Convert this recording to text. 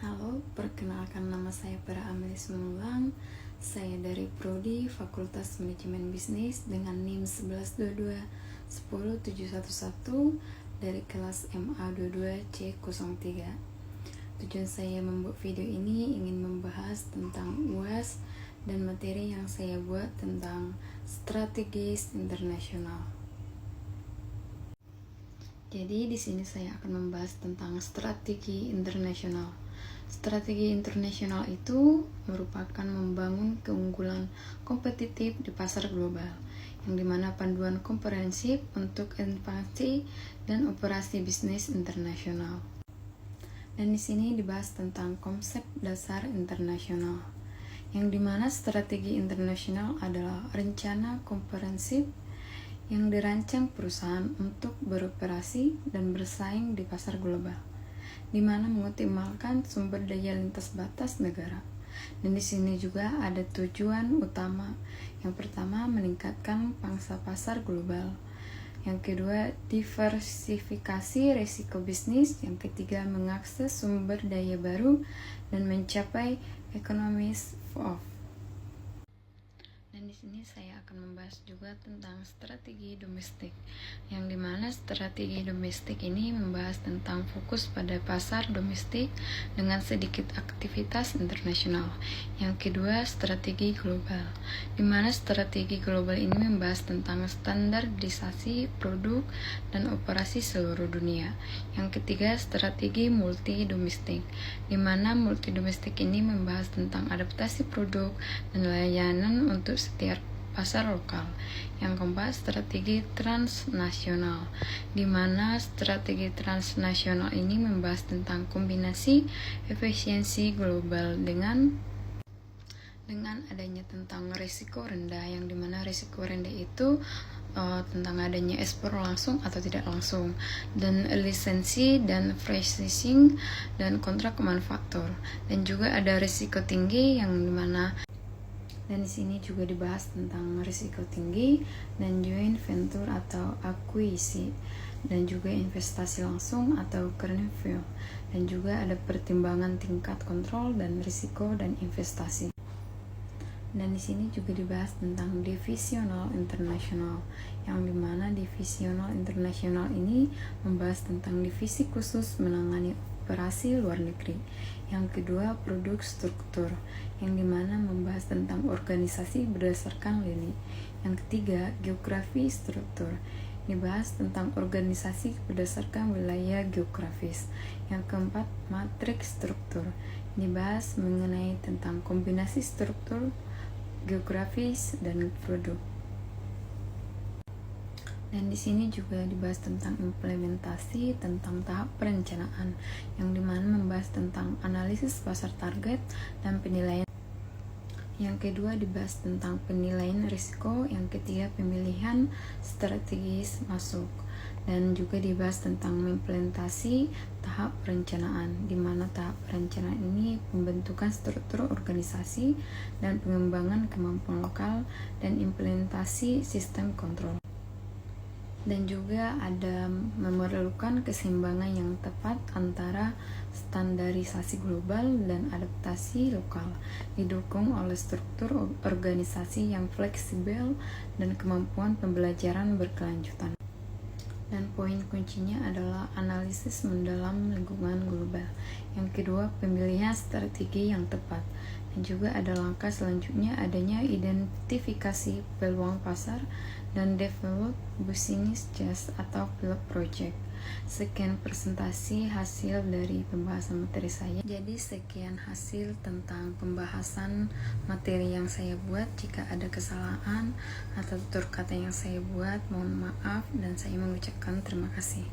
Halo, perkenalkan nama saya Para Amelis Menulang. Saya dari Prodi Fakultas Manajemen Bisnis dengan NIM 1122 10711 dari kelas MA22C03. Tujuan saya membuat video ini ingin membahas tentang UAS dan materi yang saya buat tentang strategis internasional. Jadi di sini saya akan membahas tentang strategi internasional. Strategi internasional itu merupakan membangun keunggulan kompetitif di pasar global, yang dimana panduan komprehensif untuk ekspansi dan operasi bisnis internasional. Dan di sini dibahas tentang konsep dasar internasional, yang dimana strategi internasional adalah rencana komprehensif yang dirancang perusahaan untuk beroperasi dan bersaing di pasar global, di mana mengoptimalkan sumber daya lintas batas negara. Dan di sini juga ada tujuan utama. Yang pertama, meningkatkan pangsa pasar global. Yang kedua, diversifikasi risiko bisnis. Yang ketiga, mengakses sumber daya baru dan mencapai economies of. Dan di sini saya akan membahas juga tentang strategi domestik, yang dimana strategi domestik ini membahas tentang fokus pada pasar domestik dengan sedikit aktivitas internasional. Yang kedua, strategi global, dimana strategi global ini membahas tentang standarisasi produk dan operasi seluruh dunia. Yang ketiga, strategi multi domestik, dimana multi domestik ini membahas tentang adaptasi produk dan layanan untuk setiap pasar lokal. Yang keempat, strategi transnasional, di mana strategi transnasional ini membahas tentang kombinasi efisiensi global dengan adanya tentang risiko rendah, yang dimana risiko rendah itu tentang adanya ekspor langsung atau tidak langsung, dan lisensi dan franchising dan kontrak manufaktur. Dan juga ada risiko tinggi, yang dimana dan di sini juga dibahas tentang risiko tinggi dan joint venture atau akuisisi, dan juga investasi langsung atau greenfield, dan juga ada pertimbangan tingkat kontrol dan risiko dan investasi. Dan di sini juga dibahas tentang divisional internasional, yang dimana divisional internasional ini membahas tentang divisi khusus menangani operasi luar negeri. Yang kedua, produk struktur, yang dimana membahas tentang organisasi berdasarkan lini. Yang ketiga, geografi struktur, dibahas tentang organisasi berdasarkan wilayah geografis. Yang keempat, matriks struktur, dibahas mengenai tentang kombinasi struktur geografis dan produk. Dan di sini juga dibahas tentang implementasi, tentang tahap perencanaan, yang dimana membahas tentang analisis pasar target dan penilaian. Yang kedua dibahas tentang penilaian risiko. Yang ketiga, pemilihan strategis masuk. Dan juga dibahas tentang implementasi tahap perencanaan, di mana tahap perencanaan ini pembentukan struktur organisasi dan pengembangan kemampuan lokal dan implementasi sistem kontrol. Dan juga ada memerlukan keseimbangan yang tepat antara standarisasi global dan adaptasi lokal, didukung oleh struktur organisasi yang fleksibel dan kemampuan pembelajaran berkelanjutan. Dan poin kuncinya adalah analisis mendalam lingkungan global. Yang kedua, pemilihan strategi yang tepat. Dan juga ada langkah selanjutnya, adanya identifikasi peluang pasar dan develop business case atau pilot project. Sekian presentasi hasil dari pembahasan materi saya. Jadi sekian hasil tentang pembahasan materi yang saya buat. Jika ada kesalahan atau tutur kata yang saya buat, mohon maaf dan saya mengucapkan terima kasih.